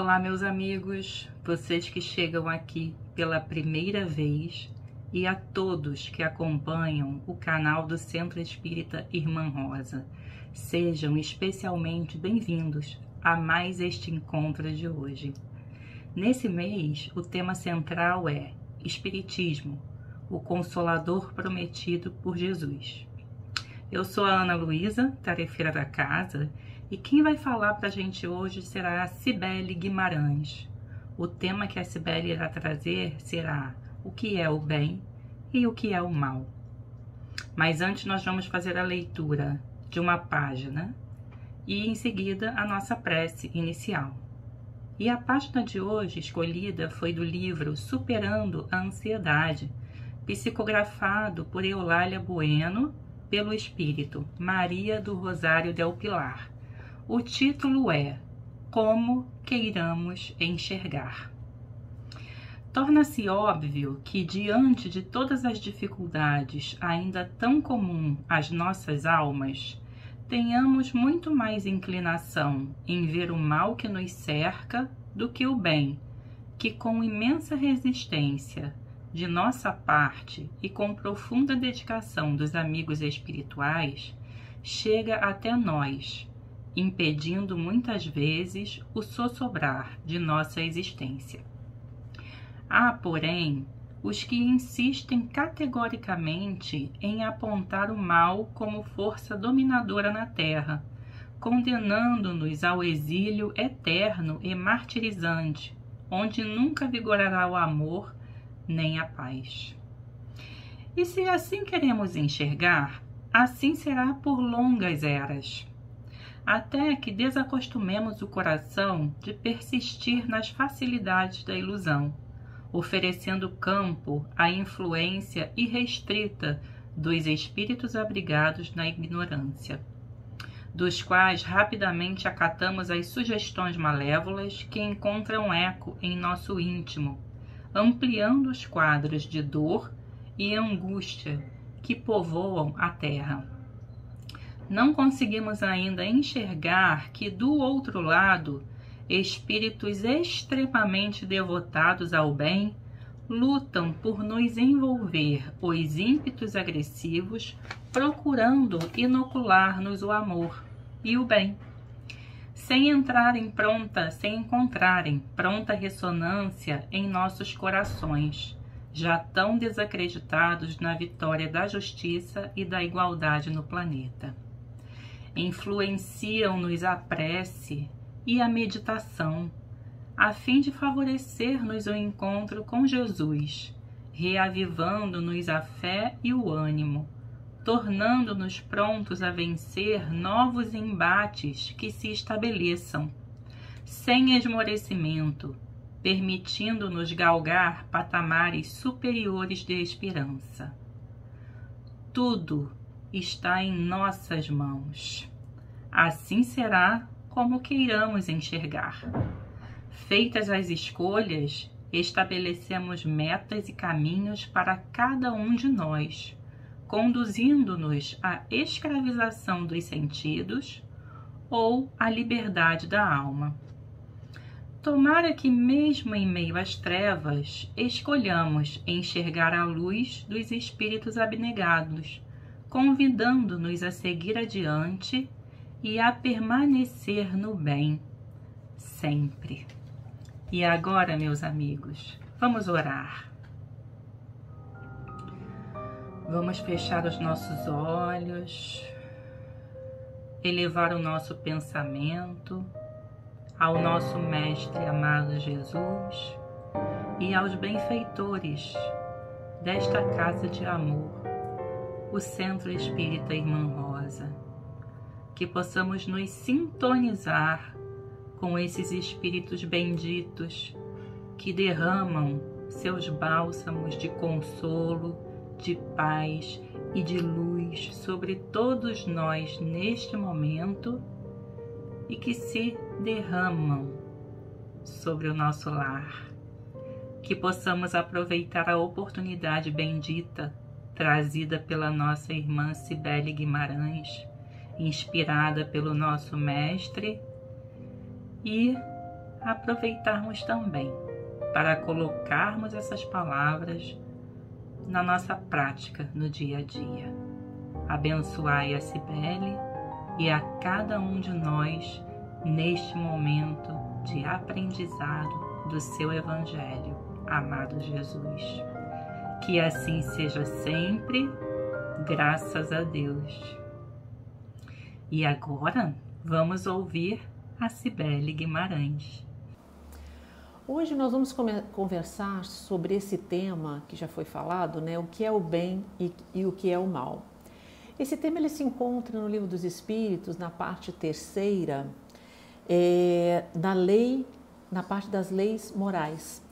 Olá, meus amigos, vocês que chegam aqui pela primeira vez e a todos que acompanham o canal do Centro Espírita Irmã Rosa. Sejam especialmente bem-vindos a mais este encontro de hoje. Nesse mês, o tema central é Espiritismo, o Consolador prometido por Jesus. Eu sou a Ana Luísa, tarefeira da casa, e quem vai falar para a gente hoje será a Cibele Guimarães. O tema que a Cibele irá trazer será o que é o bem e o que é o mal. Mas antes nós vamos fazer a leitura de uma página e em seguida a nossa prece inicial. E a página de hoje escolhida foi do livro Superando a Ansiedade, psicografado por Eulália Bueno, pelo Espírito Maria do Rosário del Pilar. O título é Como Queiramos Enxergar. Torna-se óbvio que, diante de todas as dificuldades ainda tão comum às nossas almas, tenhamos muito mais inclinação em ver o mal que nos cerca do que o bem, que com imensa resistência de nossa parte e com profunda dedicação dos amigos espirituais, chega até nós, impedindo muitas vezes o sossobrar de nossa existência. Há, porém, os que insistem categoricamente em apontar o mal como força dominadora na Terra, condenando-nos ao exílio eterno e martirizante, onde nunca vigorará o amor nem a paz. E se assim queremos enxergar, assim será por longas eras, até que desacostumemos o coração de persistir nas facilidades da ilusão, oferecendo campo à influência irrestrita dos espíritos abrigados na ignorância, dos quais rapidamente acatamos as sugestões malévolas que encontram eco em nosso íntimo, ampliando os quadros de dor e angústia que povoam a terra. Não conseguimos ainda enxergar que, do outro lado, espíritos extremamente devotados ao bem lutam por nos envolver os ímpetos agressivos, procurando inocular-nos o amor e o bem, sem encontrarem pronta ressonância em nossos corações, já tão desacreditados na vitória da justiça e da igualdade no planeta. Influenciam-nos a prece e a meditação, a fim de favorecer-nos o encontro com Jesus, reavivando-nos a fé e o ânimo, tornando-nos prontos a vencer novos embates que se estabeleçam, sem esmorecimento, permitindo-nos galgar patamares superiores de esperança. Tudo está em nossas mãos. Assim será como queiramos enxergar. Feitas as escolhas, estabelecemos metas e caminhos para cada um de nós, conduzindo-nos à escravização dos sentidos ou à liberdade da alma. Tomara que, mesmo em meio às trevas, escolhamos enxergar a luz dos espíritos abnegados, convidando-nos a seguir adiante e a permanecer no bem, sempre. E agora, meus amigos, vamos orar. Vamos fechar os nossos olhos, elevar o nosso pensamento ao nosso Mestre amado Jesus e aos benfeitores desta casa de amor, o Centro Espírita Irmã Rosa, que possamos nos sintonizar com esses espíritos benditos que derramam seus bálsamos de consolo, de paz e de luz sobre todos nós neste momento e que se derramam sobre o nosso lar. Que possamos aproveitar a oportunidade bendita trazida pela nossa irmã Cibele Guimarães, inspirada pelo nosso Mestre, e aproveitarmos também para colocarmos essas palavras na nossa prática no dia a dia. Abençoai a Cibele e a cada um de nós neste momento de aprendizado do seu Evangelho, amado Jesus. Que assim seja sempre, graças a Deus. E agora vamos ouvir a Cibele Guimarães. Hoje nós vamos conversar sobre esse tema que já foi falado, né? O que é o bem e o que é o mal. Esse tema ele se encontra no Livro dos Espíritos, na parte terceira, da lei, na parte das leis morais.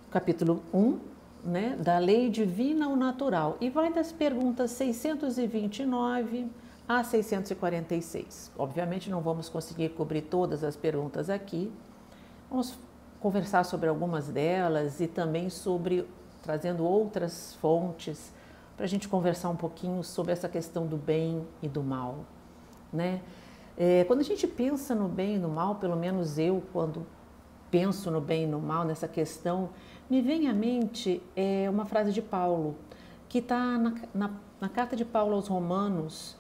Capítulo 1, né? Da lei divina ou natural. E vai das perguntas 629 a 646. Obviamente não vamos conseguir cobrir todas as perguntas aqui. Vamos conversar sobre algumas delas e também trazendo outras fontes para a gente conversar um pouquinho sobre essa questão do bem e do mal, né? Quando a gente pensa no bem e no mal, pelo menos eu, quando penso no bem e no mal, nessa questão, me vem à mente uma frase de Paulo, que está na carta de Paulo aos Romanos,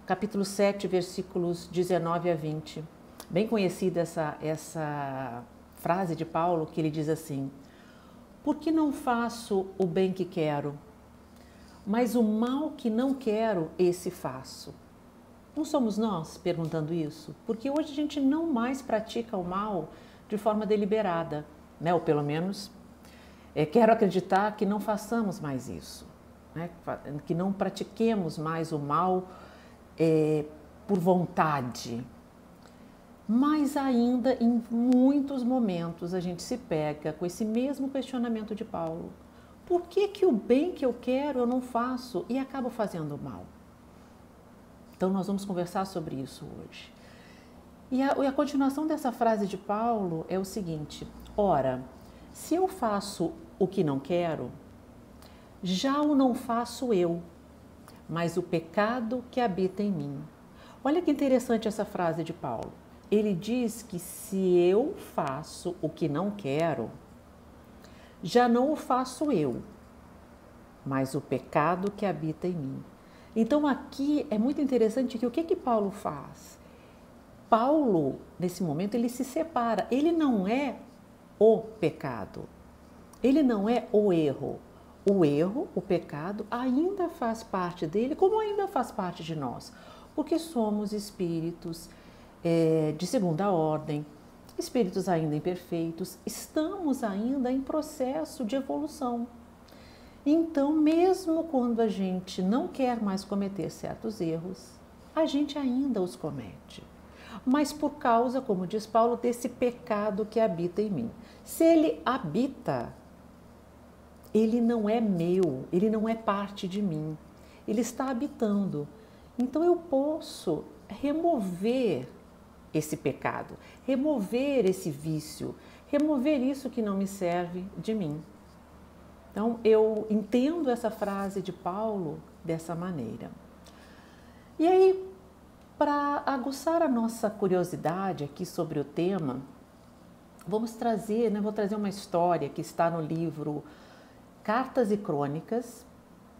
capítulo 7, versículos 19 a 20. Bem conhecida essa frase de Paulo, que ele diz assim: por que não faço o bem que quero, mas o mal que não quero, esse faço? Não somos nós perguntando isso? Porque hoje a gente não mais pratica o mal de forma deliberada, né? Ou pelo menos quero acreditar que não façamos mais isso, né? Que não pratiquemos mais o mal por vontade. Mas ainda em muitos momentos a gente se pega com esse mesmo questionamento de Paulo. Por que o bem que eu quero eu não faço e acabo fazendo o mal? Então nós vamos conversar sobre isso hoje. E a continuação dessa frase de Paulo é o seguinte: ora, se eu faço o que não quero, já o não faço eu, mas o pecado que habita em mim. Olha que interessante essa frase de Paulo. Ele diz que se eu faço o que não quero, já não o faço eu, mas o pecado que habita em mim. Então aqui é muito interessante que o que Paulo faz? Paulo, nesse momento, ele se separa. Ele não é o pecado, ele não é o erro. O erro, o pecado, ainda faz parte dele, como ainda faz parte de nós, porque somos espíritos de segunda ordem, espíritos ainda imperfeitos, estamos ainda em processo de evolução. Então, mesmo quando a gente não quer mais cometer certos erros, a gente ainda os comete. Mas por causa, como diz Paulo, desse pecado que habita em mim. Se ele habita, ele não é meu, ele não é parte de mim, ele está habitando. Então eu posso remover esse pecado, remover esse vício, remover isso que não me serve de mim. Então eu entendo essa frase de Paulo dessa maneira. E aí, para aguçar a nossa curiosidade aqui sobre o tema, vou trazer uma história que está no livro Cartas e Crônicas,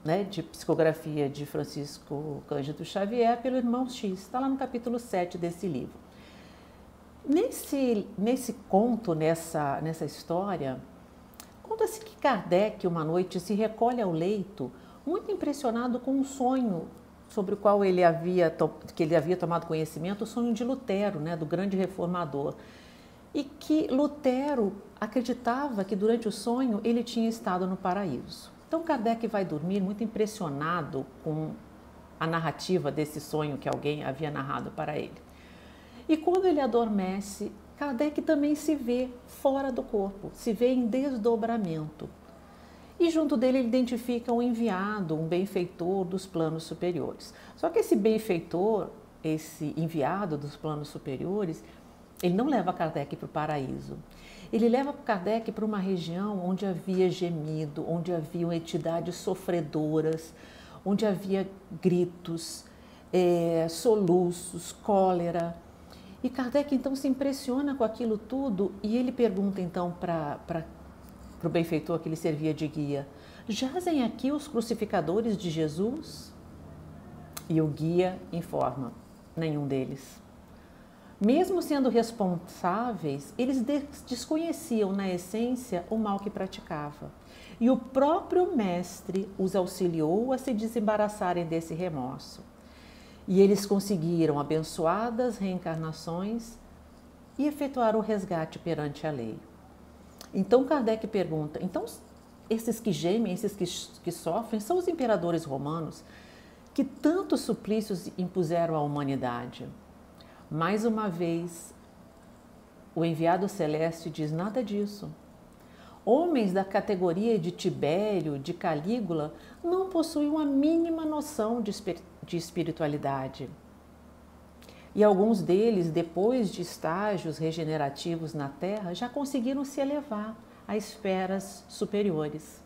né, de psicografia de Francisco Cândido Xavier, pelo irmão X, está lá no capítulo 7 desse livro. Nesse conto, nessa história, conta-se que Kardec, uma noite, se recolhe ao leito, muito impressionado com um sonho sobre o qual ele havia tomado conhecimento, o sonho de Lutero, né, do grande reformador. E que Lutero acreditava que durante o sonho ele tinha estado no paraíso. Então Kardec vai dormir muito impressionado com a narrativa desse sonho que alguém havia narrado para ele. E quando ele adormece, Kardec também se vê fora do corpo, se vê em desdobramento. E junto dele ele identifica um enviado, um benfeitor dos planos superiores. Só que esse benfeitor, esse enviado dos planos superiores, ele não leva Kardec para o paraíso. Ele leva Kardec para uma região onde havia gemido, onde haviam entidades sofredoras, onde havia gritos, soluços, cólera. E Kardec então se impressiona com aquilo tudo e ele pergunta então para o benfeitor que lhe servia de guia: jazem aqui os crucificadores de Jesus? E o guia informa: nenhum deles. Mesmo sendo responsáveis, eles desconheciam na essência o mal que praticava. E o próprio mestre os auxiliou a se desembaraçarem desse remorso. E eles conseguiram abençoadas reencarnações e efetuar o resgate perante a lei. Então Kardec pergunta: então esses que gemem, esses que sofrem, são os imperadores romanos que tantos suplícios impuseram à humanidade? Mais uma vez, o enviado celeste diz: nada disso. Homens da categoria de Tibério, de Calígula, não possuíam a mínima noção de espiritualidade. E alguns deles, depois de estágios regenerativos na Terra, já conseguiram se elevar a esferas superiores.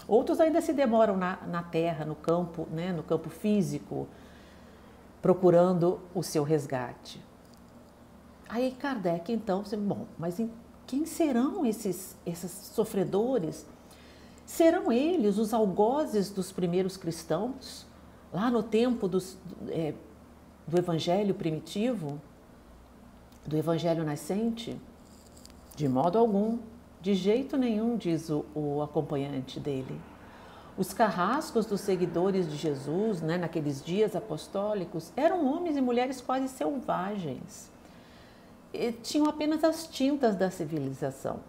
Outros ainda se demoram na Terra, no campo, né, no campo físico, procurando o seu resgate. Aí Kardec então, bom, mas quem serão esses sofredores? Serão eles os algozes dos primeiros cristãos, lá no tempo do evangelho primitivo, do evangelho nascente? De modo algum, de jeito nenhum, diz o acompanhante dele. Os carrascos dos seguidores de Jesus, né, naqueles dias apostólicos, eram homens e mulheres quase selvagens. Tinham apenas as tintas da civilização.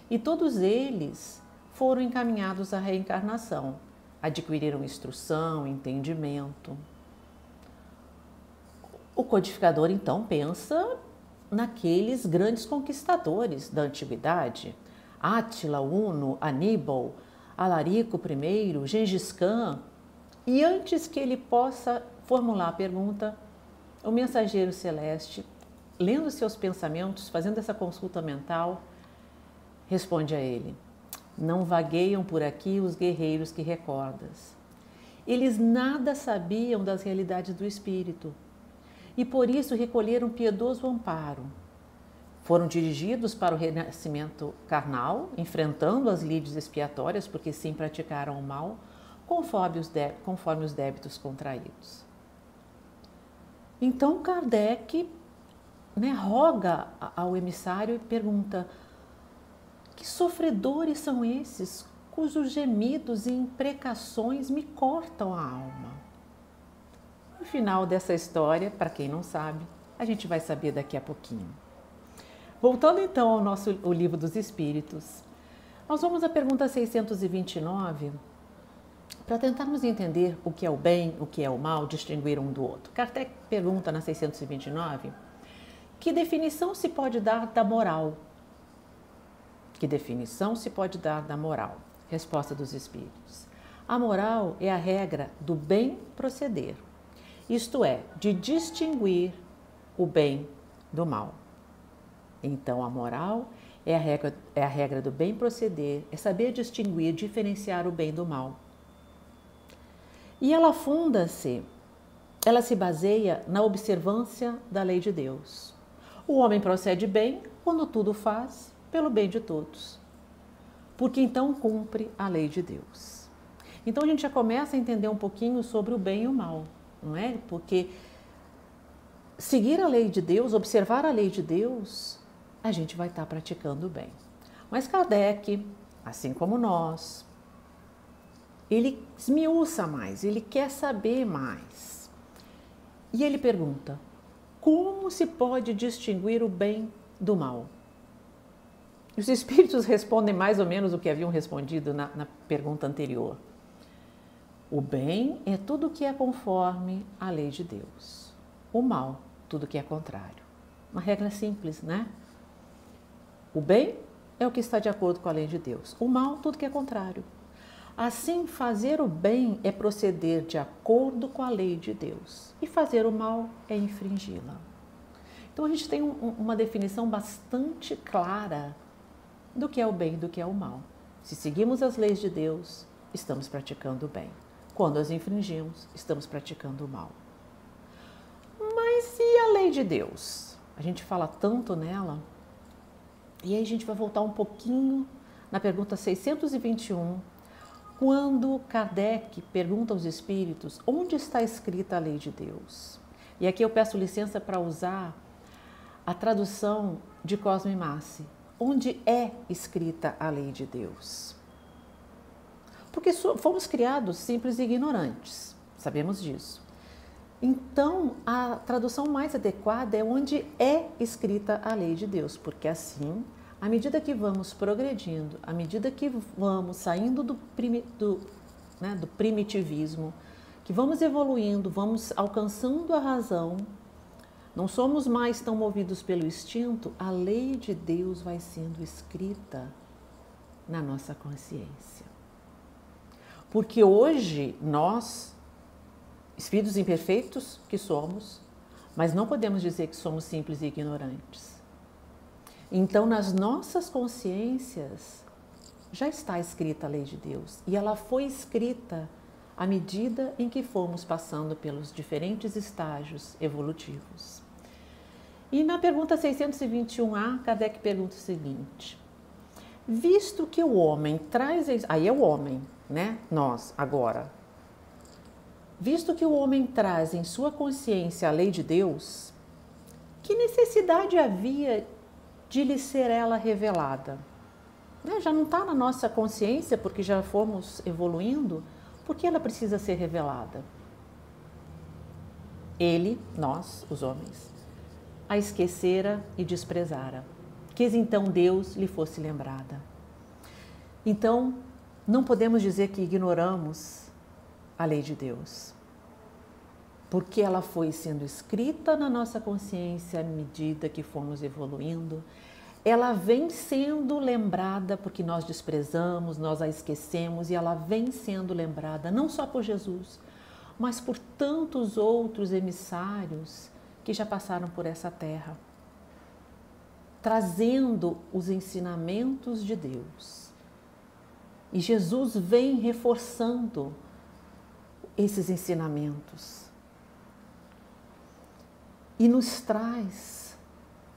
E todos eles foram encaminhados à reencarnação, adquiriram instrução, entendimento. O codificador então pensa naqueles grandes conquistadores da antiguidade: Átila, Uno, Aníbal, Alarico I, Gengis Khan. E antes que ele possa formular a pergunta, o mensageiro celeste, lendo seus pensamentos, fazendo essa consulta mental, responde a ele: não vagueiam por aqui os guerreiros que recordas. Eles nada sabiam das realidades do espírito e por isso recolheram piedoso amparo. Foram dirigidos para o renascimento carnal, enfrentando as lides expiatórias, porque sim praticaram o mal, conforme os débitos contraídos. Então Kardec, né, roga ao emissário e pergunta: que sofredores são esses cujos gemidos e imprecações me cortam a alma? No final dessa história, para quem não sabe, a gente vai saber daqui a pouquinho. Voltando então ao Livro dos Espíritos, nós vamos à pergunta 629 para tentarmos entender o que é o bem, o que é o mal, distinguir um do outro. Kardec pergunta na 629: que definição se pode dar da moral? Que definição se pode dar da moral? Resposta dos Espíritos: a moral é a regra do bem proceder, isto é, de distinguir o bem do mal. Então, a moral é a regra do bem proceder, é saber distinguir, diferenciar o bem do mal. E ela se baseia na observância da lei de Deus. O homem procede bem quando tudo faz pelo bem de todos, porque então cumpre a lei de Deus. Então a gente já começa a entender um pouquinho sobre o bem e o mal, não é? Porque seguir a lei de Deus, observar a lei de Deus, a gente vai estar praticando o bem. Mas Kardec, assim como nós, ele esmiuça mais, ele quer saber mais. E ele pergunta: como se pode distinguir o bem do mal? Os espíritos respondem mais ou menos o que haviam respondido na pergunta anterior. O bem é tudo que é conforme a lei de Deus. O mal, tudo que é contrário. Uma regra simples, né? O bem é o que está de acordo com a lei de Deus. O mal, tudo que é contrário. Assim, fazer o bem é proceder de acordo com a lei de Deus. E fazer o mal é infringi-la. Então, a gente tem uma definição bastante clara do que é o bem e do que é o mal. Se seguimos as leis de Deus, estamos praticando o bem. Quando as infringimos, estamos praticando o mal. Mas e a lei de Deus? A gente fala tanto nela. E aí a gente vai voltar um pouquinho na pergunta 621, quando Kardec pergunta aos espíritos onde está escrita a lei de Deus. E aqui eu peço licença para usar a tradução de Cosme Massi. Onde é escrita a lei de Deus? Porque fomos criados simples e ignorantes, sabemos disso. Então, a tradução mais adequada é onde é escrita a lei de Deus, porque assim, à medida que vamos progredindo, à medida que vamos saindo do primitivismo, que vamos evoluindo, vamos alcançando a razão, não somos mais tão movidos pelo instinto, a lei de Deus vai sendo escrita na nossa consciência. Porque hoje nós, espíritos imperfeitos que somos, mas não podemos dizer que somos simples e ignorantes. Então, nas nossas consciências já está escrita a lei de Deus e ela foi escrita à medida em que fomos passando pelos diferentes estágios evolutivos. E na pergunta 621A, Kardec pergunta o seguinte: visto que o homem traz... Aí é o homem, né? Nós, agora. Visto que o homem traz em sua consciência a lei de Deus, que necessidade havia de lhe ser ela revelada? Já não está na nossa consciência porque já fomos evoluindo, por que ela precisa ser revelada? Ele, nós, os homens, a esquecera e desprezara. Quis então Deus lhe fosse lembrada. Então, não podemos dizer que ignoramos a lei de Deus, porque ela foi sendo escrita na nossa consciência à medida que fomos evoluindo. Ela vem sendo lembrada porque nós desprezamos, nós a esquecemos, e ela vem sendo lembrada não só por Jesus, mas por tantos outros emissários que já passaram por essa terra, trazendo os ensinamentos de Deus. E Jesus vem reforçando esses ensinamentos e nos traz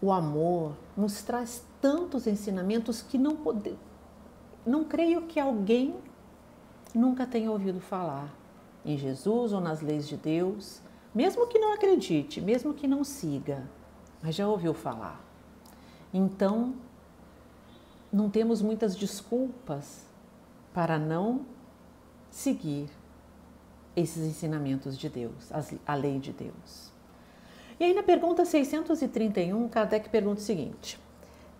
o amor, nos traz tantos ensinamentos que não creio que alguém nunca tenha ouvido falar em Jesus ou nas leis de Deus, mesmo que não acredite, mesmo que não siga, mas já ouviu falar. Então, não temos muitas desculpas para não seguir esses ensinamentos de Deus, a lei de Deus. E aí na pergunta 631, Kardec pergunta o seguinte: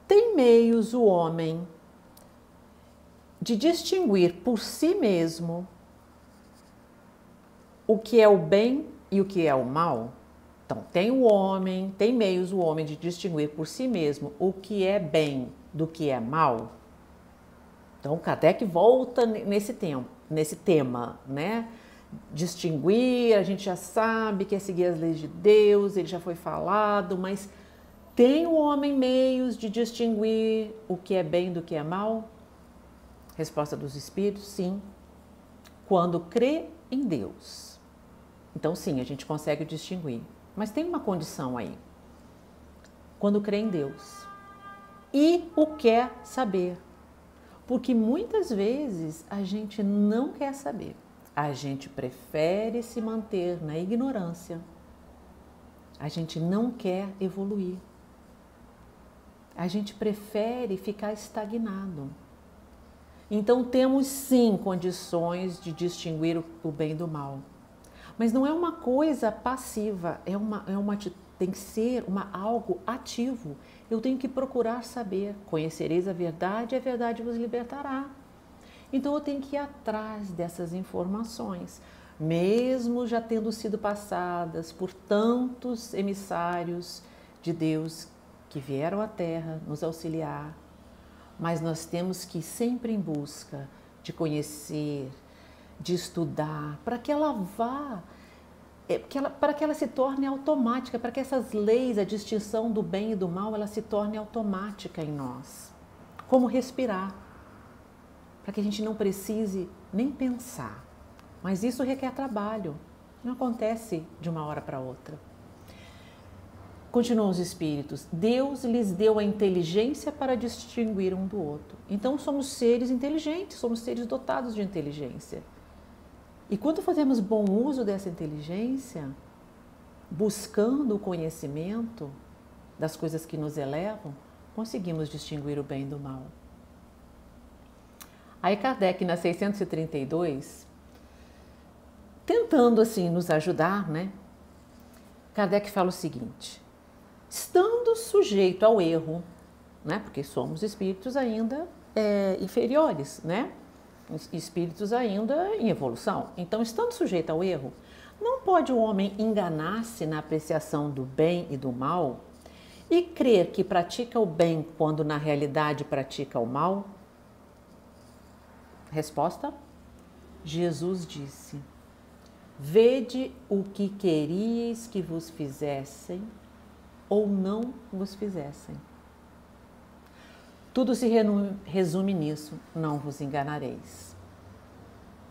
tem meios o homem de distinguir por si mesmo o que é o bem e o que é o mal? Então, tem meios o homem de distinguir por si mesmo o que é bem do que é mal? Então, Kardec volta nesse tema, né? Distinguir, a gente já sabe que é seguir as leis de Deus, ele já foi falado, mas tem o homem meios de distinguir o que é bem do que é mal? Resposta dos espíritos: sim, quando crê em Deus. Então, sim, a gente consegue distinguir. Mas tem uma condição aí. Quando crê em Deus e o quer saber. Porque muitas vezes a gente não quer saber. A gente prefere se manter na ignorância. A gente não quer evoluir. A gente prefere ficar estagnado. Então temos sim condições de distinguir o bem do mal. Mas não é uma coisa passiva, tem que ser algo ativo. Eu tenho que procurar saber. Conhecereis a verdade e a verdade vos libertará. Então eu tenho que ir atrás dessas informações, mesmo já tendo sido passadas por tantos emissários de Deus que vieram à Terra nos auxiliar. Mas nós temos que ir sempre em busca de conhecer, de estudar, para que ela vá, para que ela se torne automática, para que essas leis, a distinção do bem e do mal, ela se torne automática em nós. Como respirar, para que a gente não precise nem pensar. Mas isso requer trabalho, não acontece de uma hora para outra. Continuam os espíritos, Deus lhes deu a inteligência para distinguir um do outro. Então somos seres inteligentes, somos seres dotados de inteligência. E quando fazemos bom uso dessa inteligência, buscando o conhecimento das coisas que nos elevam, conseguimos distinguir o bem do mal. Aí Kardec, na 632, tentando assim nos ajudar, né? Kardec fala o seguinte: estando sujeito ao erro, né? Porque somos espíritos ainda inferiores, né? Espíritos ainda em evolução. Então, estando sujeito ao erro, não pode o homem enganar-se na apreciação do bem e do mal e crer que pratica o bem quando na realidade pratica o mal? Resposta: Jesus disse: vede o que queríeis que vos fizessem ou não vos fizessem. Tudo se resume nisso: não vos enganareis.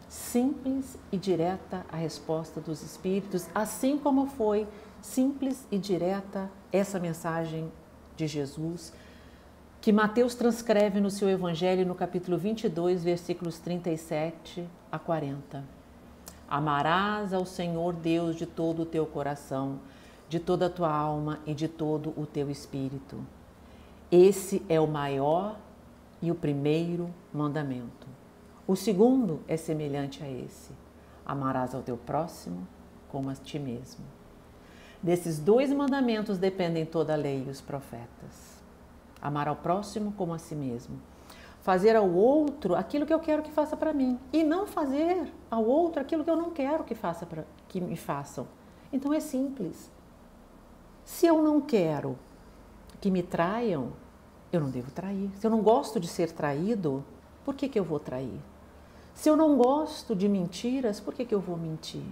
Simples e direta a resposta dos espíritos, assim como foi simples e direta essa mensagem de Jesus, que Mateus transcreve no seu Evangelho no capítulo 22, versículos 37 a 40. Amarás ao Senhor Deus de todo o teu coração, de toda a tua alma e de todo o teu espírito. Esse é o maior e o primeiro mandamento. O segundo é semelhante a esse: amarás ao teu próximo como a ti mesmo. Desses dois mandamentos dependem toda a lei e os profetas. Amar ao próximo como a si mesmo. Fazer ao outro aquilo que eu quero que faça para mim. E não fazer ao outro aquilo que eu não quero que me façam. Então é simples. Se eu não quero que me traiam, eu não devo trair. Se eu não gosto de ser traído, por que eu vou trair? Se eu não gosto de mentiras, por que eu vou mentir?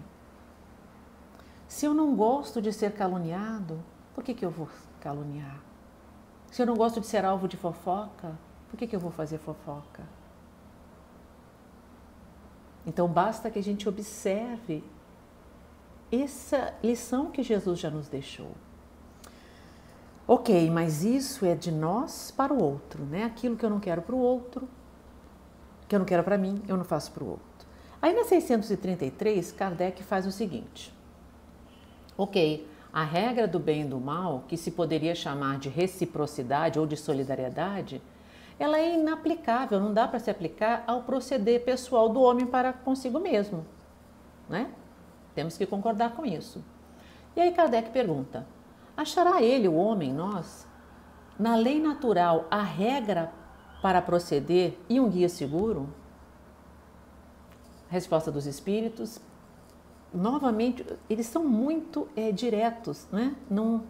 Se eu não gosto de ser caluniado, por que eu vou caluniar? Se eu não gosto de ser alvo de fofoca, por que eu vou fazer fofoca? Então basta que a gente observe essa lição que Jesus já nos deixou. Ok, mas isso é de nós para o outro, né? Aquilo que eu não quero para o outro, que eu não quero para mim, eu não faço para o outro. Aí na 633, Kardec faz o seguinte: ok, a regra do bem e do mal, que se poderia chamar de reciprocidade ou de solidariedade, ela é inaplicável, não dá para se aplicar ao proceder pessoal do homem para consigo mesmo, né? Temos que concordar com isso. E aí Kardec pergunta: achará ele, o homem, nós, na lei natural, a regra para proceder e um guia seguro? Resposta dos espíritos: novamente, eles são muito diretos, né? Não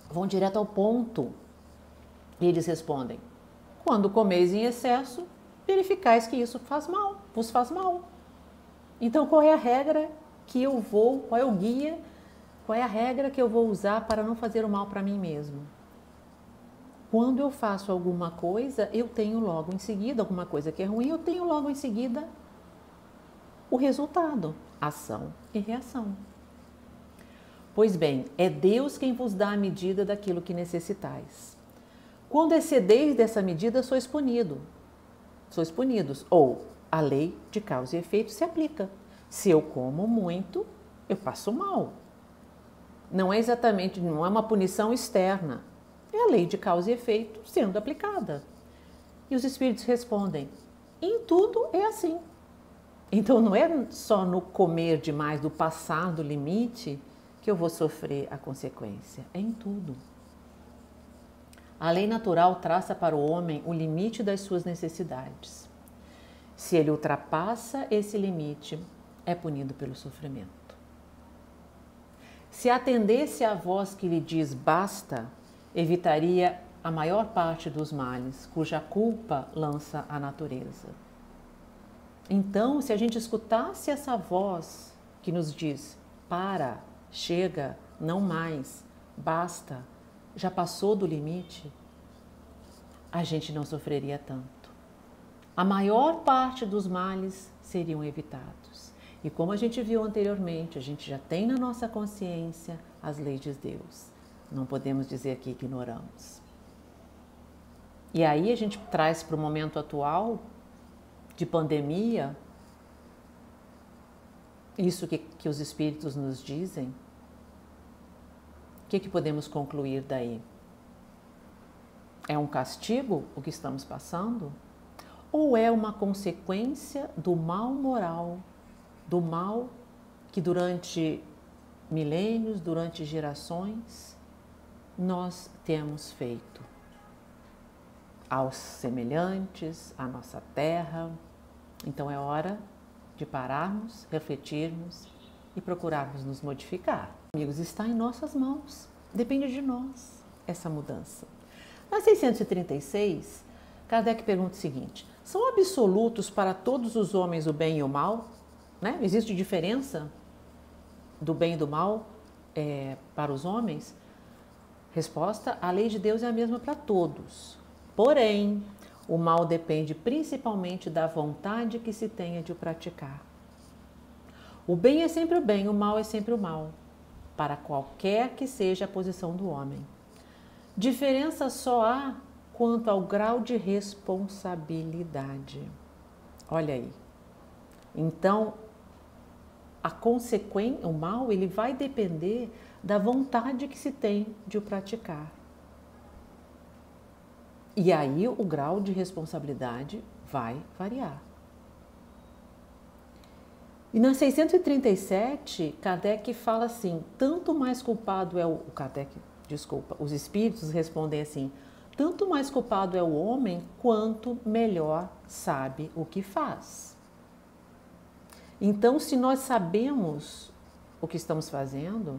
vão direto ao ponto. E eles respondem: quando comeis em excesso, verificais que isso faz mal, vos faz mal. Então, qual é a regra que eu vou, qual é o guia, qual é a regra que eu vou usar para não fazer o mal para mim mesmo? Quando eu faço alguma coisa, eu tenho logo em seguida, alguma coisa que é ruim, eu tenho logo em seguida o resultado, ação e reação. Pois bem, é Deus quem vos dá a medida daquilo que necessitais. Quando excedeis dessa medida, sois punidos, ou a lei de causa e efeito se aplica. Se eu como muito, eu passo mal. Não é uma punição externa, é a lei de causa e efeito sendo aplicada. E os espíritos respondem: em tudo é assim. Então não é só no comer demais, do passar do limite, que eu vou sofrer a consequência, é em tudo. A lei natural traça para o homem o limite das suas necessidades. Se ele ultrapassa esse limite, é punido pelo sofrimento. Se atendesse à voz que lhe diz basta, evitaria a maior parte dos males, cuja culpa lança a natureza. Então, se a gente escutasse essa voz que nos diz para, chega, não mais, basta, já passou do limite, a gente não sofreria tanto. A maior parte dos males seriam evitados. E como a gente viu anteriormente, a gente já tem na nossa consciência as leis de Deus. Não podemos dizer que ignoramos. E aí a gente traz para o momento atual de pandemia, isso que os espíritos nos dizem. O que podemos concluir daí? É um castigo o que estamos passando? Ou é uma consequência do mal moral, do mal que durante milênios, durante gerações, nós temos feito aos semelhantes, à nossa terra? Então é hora de pararmos, refletirmos e procurarmos nos modificar. Amigos, está em nossas mãos, depende de nós essa mudança. Na 636, Kardec pergunta o seguinte: são absolutos para todos os homens o bem e o mal? Né? Existe diferença do bem e do mal para os homens? Resposta: a lei de Deus é a mesma para todos. Porém, o mal depende principalmente da vontade que se tenha de o praticar. O bem é sempre o bem, o mal é sempre o mal, para qualquer que seja a posição do homem. Diferença só há quanto ao grau de responsabilidade. Olha aí. Então, o mal ele vai depender da vontade que se tem de o praticar. E aí o grau de responsabilidade vai variar. E na 637, Kardec fala assim: tanto mais culpado é os espíritos respondem assim: tanto mais culpado é o homem, quanto melhor sabe o que faz. Então, se nós sabemos o que estamos fazendo,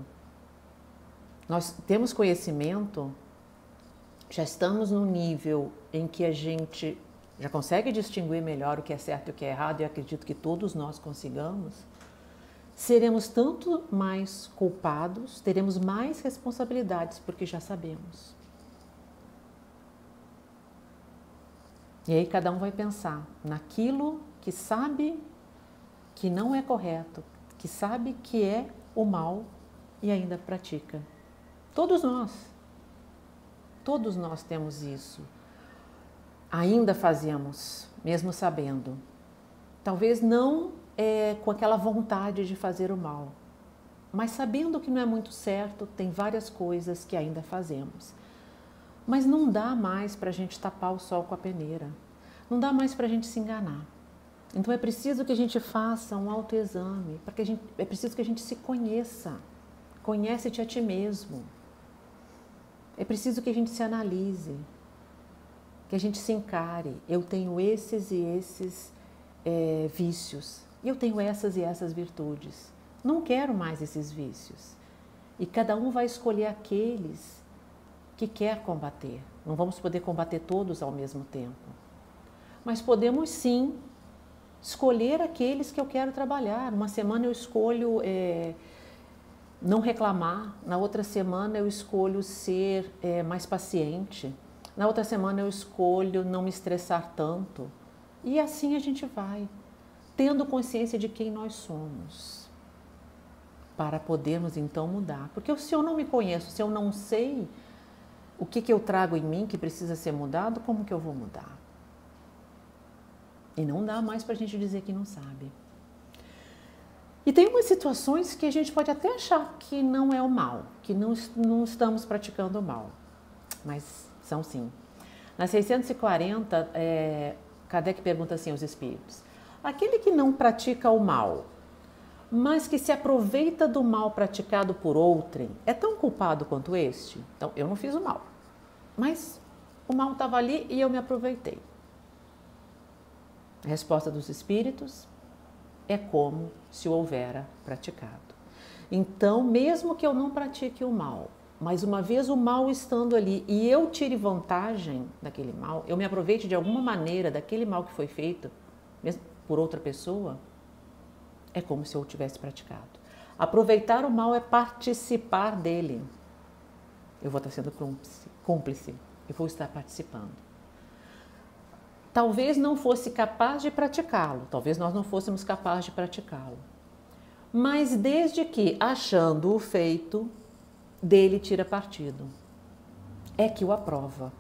nós temos conhecimento, já estamos num nível em que a gente já consegue distinguir melhor o que é certo e o que é errado, e acredito que todos nós consigamos, seremos tanto mais culpados, teremos mais responsabilidades, porque já sabemos. E aí cada um vai pensar naquilo que sabe que não é correto, que sabe que é o mal e ainda pratica. Todos nós temos isso. Ainda fazemos, mesmo sabendo. Talvez não com aquela vontade de fazer o mal, mas sabendo que não é muito certo, tem várias coisas que ainda fazemos. Mas não dá mais para a gente tapar o sol com a peneira, não dá mais para a gente se enganar. Então é preciso que a gente faça um autoexame, é preciso que a gente se conheça. Conhece-te a ti mesmo. É preciso que a gente se analise, que a gente se encare. Eu tenho esses e esses vícios, e eu tenho essas e essas virtudes. Não quero mais esses vícios. E cada um vai escolher aqueles que quer combater. Não vamos poder combater todos ao mesmo tempo. Mas podemos sim escolher aqueles que eu quero trabalhar. Uma semana eu escolho não reclamar, na outra semana eu escolho ser mais paciente, na outra semana eu escolho não me estressar tanto. E assim a gente vai, tendo consciência de quem nós somos, para podermos então mudar. Porque se eu não me conheço, se eu não sei o que eu trago em mim que precisa ser mudado, como que eu vou mudar? E não dá mais para a gente dizer que não sabe. E tem umas situações que a gente pode até achar que não é o mal, que não estamos praticando o mal, mas são sim. Na 640, Kardec pergunta assim aos espíritos: aquele que não pratica o mal, mas que se aproveita do mal praticado por outrem, é tão culpado quanto este? Então, eu não fiz o mal, mas o mal estava ali e eu me aproveitei. A resposta dos espíritos é como se o houvera praticado. Então, mesmo que eu não pratique o mal, mas uma vez o mal estando ali e eu tire vantagem daquele mal, eu me aproveite de alguma maneira daquele mal que foi feito, mesmo por outra pessoa, é como se eu o tivesse praticado. Aproveitar o mal é participar dele. Eu vou estar sendo cúmplice, eu vou estar participando. Talvez não fosse capaz de praticá-lo, talvez nós não fôssemos capazes de praticá-lo, mas desde que, achando o feito, dele tira partido. É que o aprova.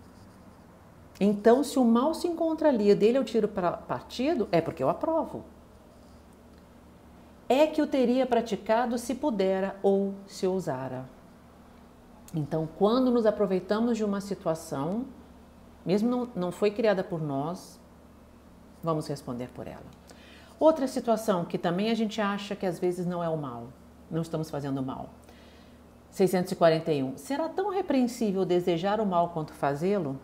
Então, se o mal se encontra ali, dele eu tiro partido, é porque eu aprovo. É que o teria praticado se pudera ou se ousara. Então, quando nos aproveitamos de uma situação, mesmo não foi criada por nós, vamos responder por ela. Outra situação que também a gente acha que às vezes não é o mal, não estamos fazendo mal. 641. Será tão repreensível desejar o mal quanto fazê-lo?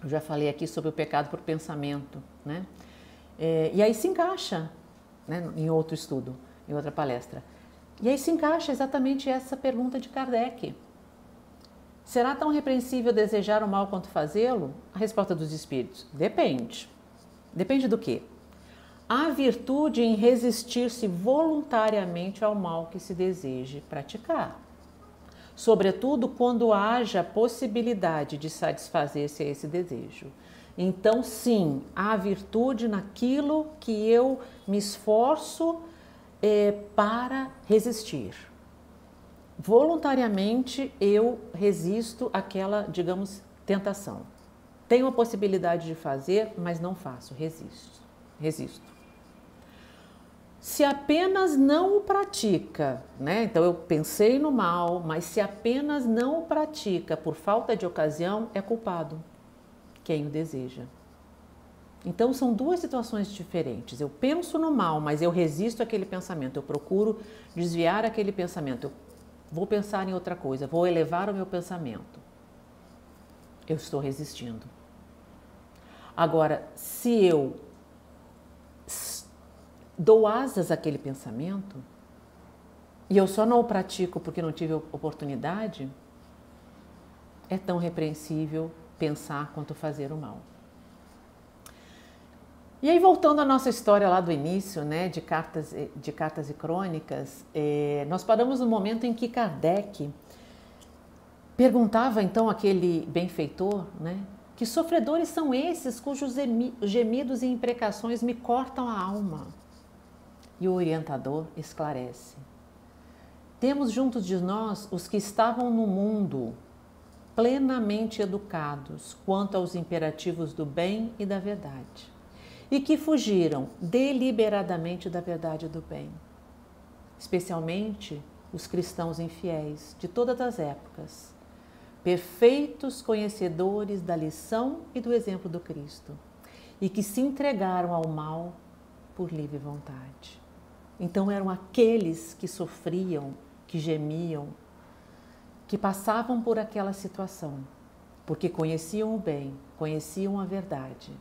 Eu já falei aqui sobre o pecado por pensamento, né? E aí se encaixa, né, em outro estudo, em outra palestra. E aí se encaixa exatamente essa pergunta de Kardec. Será tão repreensível desejar o mal quanto fazê-lo? A resposta dos espíritos: depende. Depende do quê? Há virtude em resistir-se voluntariamente ao mal que se deseje praticar. Sobretudo quando haja possibilidade de satisfazer-se a esse desejo. Então, sim, há virtude naquilo que eu me esforço para resistir. Voluntariamente eu resisto àquela, digamos, tentação. Tenho a possibilidade de fazer, mas não faço, resisto. Se apenas não o pratica, né? Então eu pensei no mal, mas se apenas não o pratica por falta de ocasião, é culpado quem o deseja. Então são duas situações diferentes. Eu penso no mal, mas eu resisto àquele pensamento, eu procuro desviar aquele pensamento, eu vou pensar em outra coisa, vou elevar o meu pensamento. Eu estou resistindo. Agora, se eu dou asas àquele pensamento e eu só não o pratico porque não tive oportunidade, é tão repreensível pensar quanto fazer o mal. E aí, voltando à nossa história lá do início, né, de cartas e crônicas, nós paramos no momento em que Kardec perguntava então àquele benfeitor, né, que sofredores são esses cujos gemidos e imprecações me cortam a alma? E o orientador esclarece: temos junto de nós os que estavam no mundo plenamente educados quanto aos imperativos do bem e da verdade, e que fugiram deliberadamente da verdade e do bem, especialmente os cristãos infiéis de todas as épocas, perfeitos conhecedores da lição e do exemplo do Cristo, e que se entregaram ao mal por livre vontade. Então eram aqueles que sofriam, que gemiam, que passavam por aquela situação, porque conheciam o bem, conheciam a verdade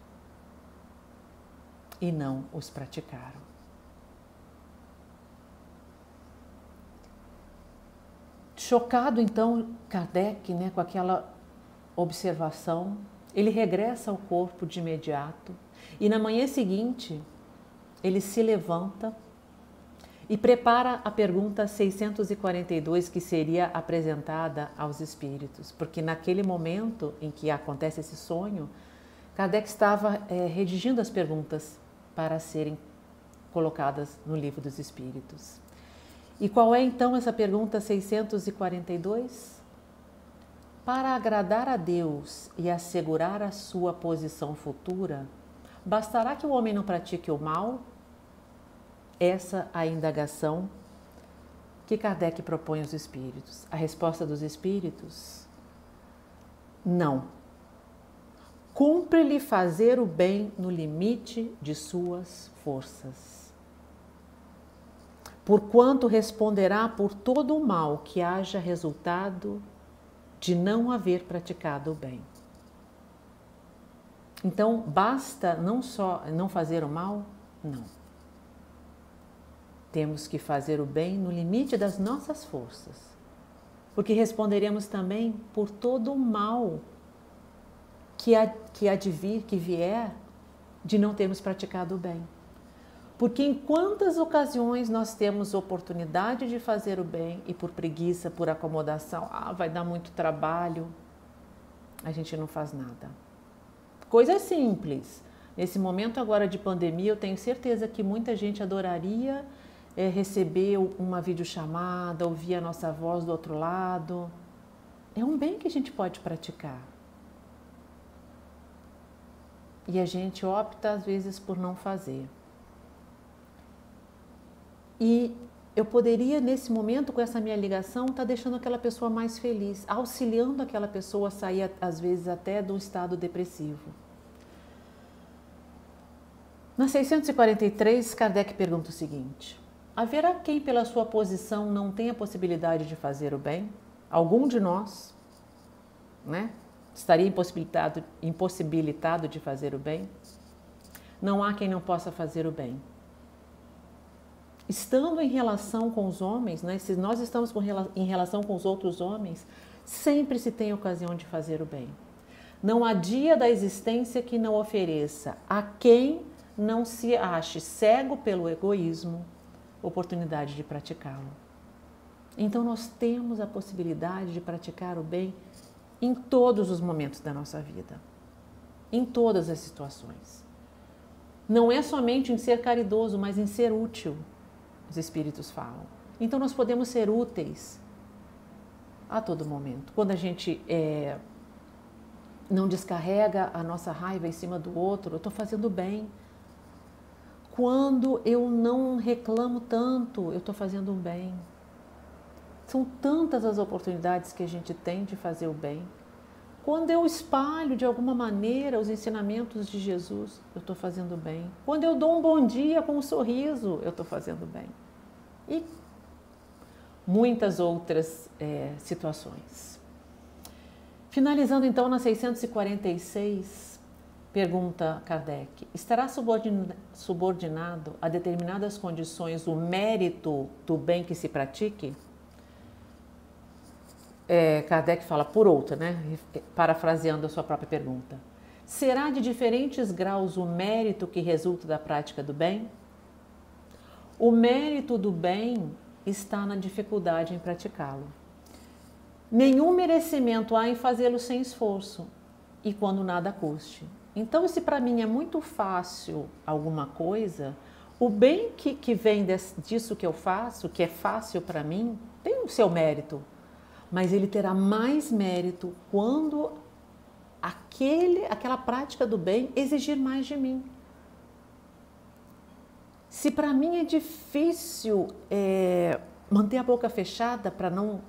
e não os praticaram. Chocado então Kardec, né, com aquela observação, ele regressa ao corpo de imediato e na manhã seguinte ele se levanta e prepara a pergunta 642 que seria apresentada aos espíritos, porque naquele momento em que acontece esse sonho, Kardec estava redigindo as perguntas para serem colocadas no Livro dos Espíritos. E qual é então essa pergunta 642? Para agradar a Deus e assegurar a sua posição futura, bastará que o homem não pratique o mal? Essa a indagação que Kardec propõe aos espíritos. A resposta dos espíritos: não. Cumpre-lhe fazer o bem no limite de suas forças, porquanto responderá por todo o mal que haja resultado de não haver praticado o bem. Então, basta não só não fazer o mal? Não. Temos que fazer o bem no limite das nossas forças, porque responderemos também por todo o mal que vier de não termos praticado o bem. Porque em quantas ocasiões nós temos oportunidade de fazer o bem e por preguiça, por acomodação, vai dar muito trabalho, a gente não faz nada. Coisa simples. Nesse momento agora de pandemia, eu tenho certeza que muita gente adoraria receber uma videochamada, ouvir a nossa voz do outro lado. É um bem que a gente pode praticar. E a gente opta, às vezes, por não fazer. E eu poderia, nesse momento, com essa minha ligação, estar deixando aquela pessoa mais feliz, auxiliando aquela pessoa a sair, às vezes, até do estado depressivo. Na 643, Kardec pergunta o seguinte: haverá quem, pela sua posição, não tenha possibilidade de fazer o bem? Algum de nós, né, estaria impossibilitado de fazer o bem? Não há quem não possa fazer o bem. Estando em relação com os homens, né, se nós estamos em relação com os outros homens, sempre se tem ocasião de fazer o bem. Não há dia da existência que não ofereça a quem não se ache cego pelo egoísmo oportunidade de praticá-lo. Então nós temos a possibilidade de praticar o bem em todos os momentos da nossa vida, em todas as situações. Não é somente em ser caridoso, mas em ser útil. Os espíritos falam. Então nós podemos ser úteis a todo momento. Quando a gente não descarrega a nossa raiva em cima do outro, eu estou fazendo bem. Quando eu não reclamo tanto, eu estou fazendo um bem. São tantas as oportunidades que a gente tem de fazer o bem. Quando eu espalho de alguma maneira os ensinamentos de Jesus, eu estou fazendo bem. Quando eu dou um bom dia com um sorriso, eu estou fazendo bem. E muitas outras situações. Finalizando então na 646, pergunta Kardec: estará subordinado a determinadas condições o mérito do bem que se pratique? Kardec fala por outra, né? Parafraseando a sua própria pergunta. Será de diferentes graus o mérito que resulta da prática do bem? O mérito do bem está na dificuldade em praticá-lo. Nenhum merecimento há em fazê-lo sem esforço e quando nada custe. Então, se para mim é muito fácil alguma coisa, o bem que vem disso que eu faço, que é fácil para mim, tem o seu mérito. Mas ele terá mais mérito quando aquela prática do bem exigir mais de mim. Se para mim é difícil manter a boca fechada para não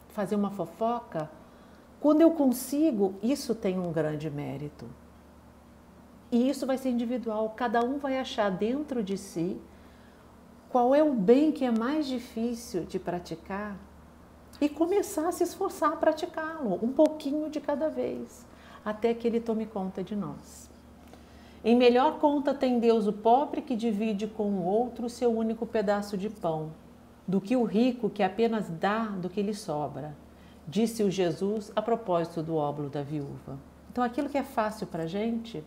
fazer uma fofoca, quando eu consigo, isso tem um grande mérito. E isso vai ser individual, cada um vai achar dentro de si qual é o bem que é mais difícil de praticar e começar a se esforçar a praticá-lo, um pouquinho de cada vez, até que ele tome conta de nós. Em melhor conta tem Deus o pobre que divide com o outro o seu único pedaço de pão, do que o rico que apenas dá do que lhe sobra, disse o Jesus a propósito do óbolo da viúva. Então aquilo que é fácil para a gente,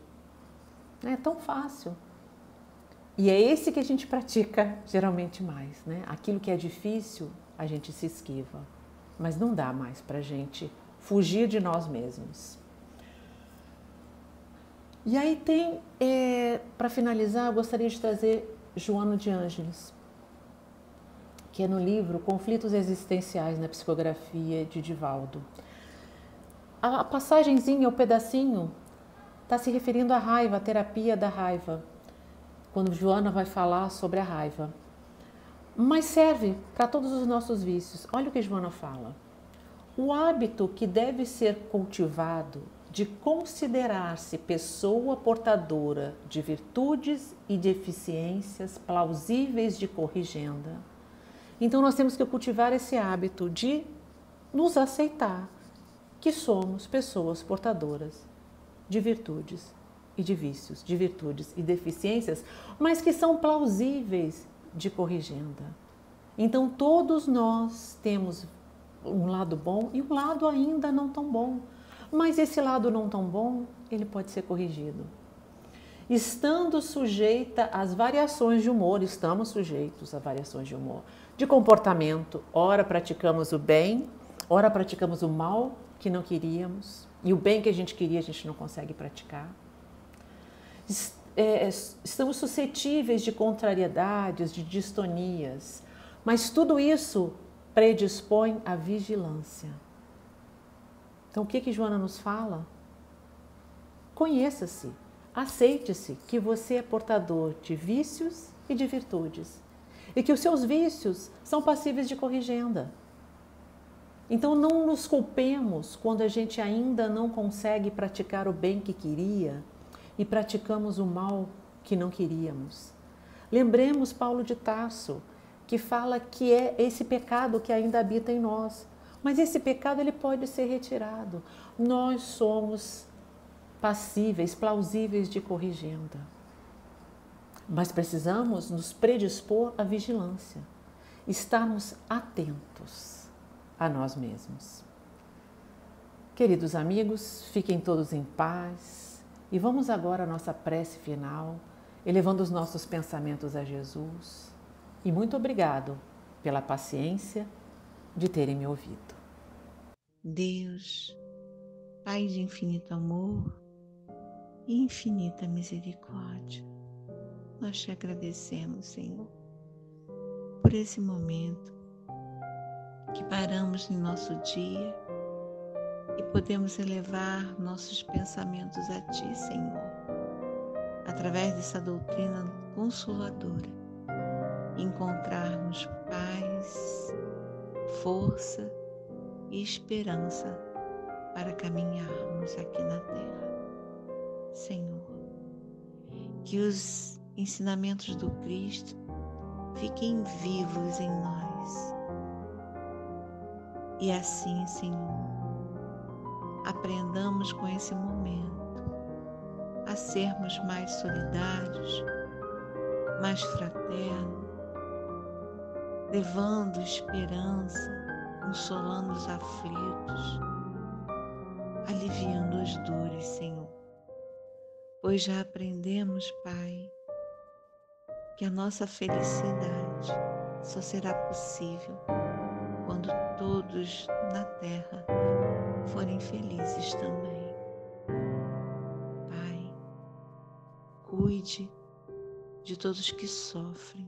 é tão fácil. E é esse que a gente pratica geralmente mais, né? Aquilo que é difícil, a gente se esquiva. Mas não dá mais para a gente fugir de nós mesmos. E aí tem, para finalizar, eu gostaria de trazer Joana de Ângeles, que é no livro Conflitos Existenciais na Psicografia de Divaldo. A passagenzinha, o pedacinho, está se referindo à raiva, à terapia da raiva, quando Joana vai falar sobre a raiva. Mas serve para todos os nossos vícios. Olha o que Joana fala. O hábito que deve ser cultivado de considerar-se pessoa portadora de virtudes e deficiências plausíveis de corrigenda. Então nós temos que cultivar esse hábito de nos aceitar que somos pessoas portadoras de virtudes e de vícios, de virtudes e deficiências, mas que são plausíveis de corrigenda. Então todos nós temos um lado bom e um lado ainda não tão bom, mas esse lado não tão bom, ele pode ser corrigido. Estando sujeita às variações de humor, estamos sujeitos a variações de humor, de comportamento, ora praticamos o bem, ora praticamos o mal que não queríamos, e o bem que a gente queria a gente não consegue praticar. estamos suscetíveis de contrariedades, de distonias, mas tudo isso predispõe à vigilância. Então, o que Joana nos fala? Conheça-se, aceite-se que você é portador de vícios e de virtudes e que os seus vícios são passíveis de corrigenda. Então, não nos culpemos quando a gente ainda não consegue praticar o bem que queria e praticamos o mal que não queríamos. Lembremos Paulo de Tarso, que fala que é esse pecado que ainda habita em nós. Mas esse pecado ele pode ser retirado. Nós somos passíveis, plausíveis de corrigenda. Mas precisamos nos predispor à vigilância, estarmos atentos a nós mesmos. Queridos amigos, fiquem todos em paz e vamos agora à nossa prece final, elevando os nossos pensamentos a Jesus. E muito obrigado pela paciência de terem me ouvido. Deus, Pai de infinito amor e infinita misericórdia, nós te agradecemos, Senhor, por esse momento que paramos em nosso dia e podemos elevar nossos pensamentos a Ti, Senhor, através dessa doutrina consoladora, encontrarmos paz, força e esperança para caminharmos aqui na Terra. Senhor, que os ensinamentos do Cristo fiquem vivos em nós. E assim, Senhor, aprendamos com esse momento a sermos mais solidários, mais fraternos, levando esperança, consolando os aflitos, aliviando as dores, Senhor. Pois já aprendemos, Pai, que a nossa felicidade só será possível quando todos na terra forem felizes também. Pai, cuide de todos que sofrem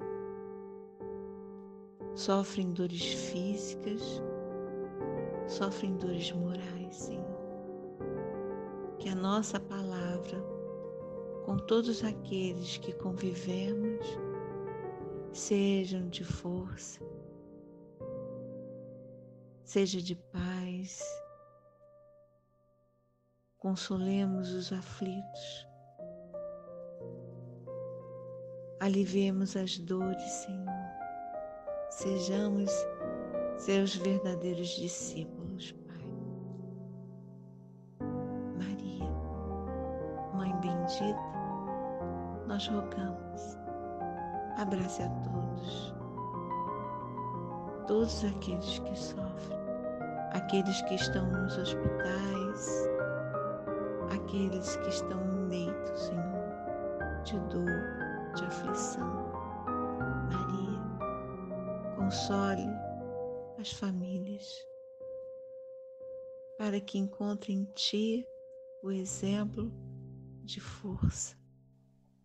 dores físicas, sofrem dores morais, Senhor. Que a nossa palavra, com todos aqueles que convivemos, sejam de força, seja de paz, consolemos os aflitos, aliviemos as dores, Senhor, sejamos seus verdadeiros discípulos, Pai. Maria, Mãe bendita, nós rogamos, abrace a todos aqueles que sofrem, aqueles que estão nos hospitais, aqueles que estão em leito, Senhor, de dor, de aflição. Maria, console as famílias, para que encontrem em Ti o exemplo de força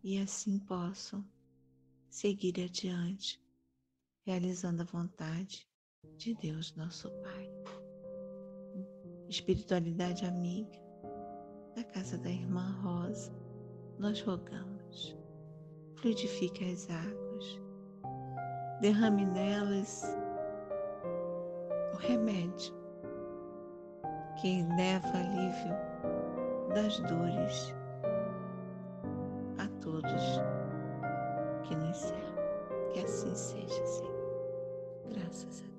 e assim possam seguir adiante, realizando a vontade de Deus, nosso Pai. Espiritualidade amiga da casa da Irmã Rosa, nós rogamos, fluidifique as águas, derrame nelas o remédio que leva alívio das dores a todos que nos cercam. Que assim seja, Senhor. Graças a Deus.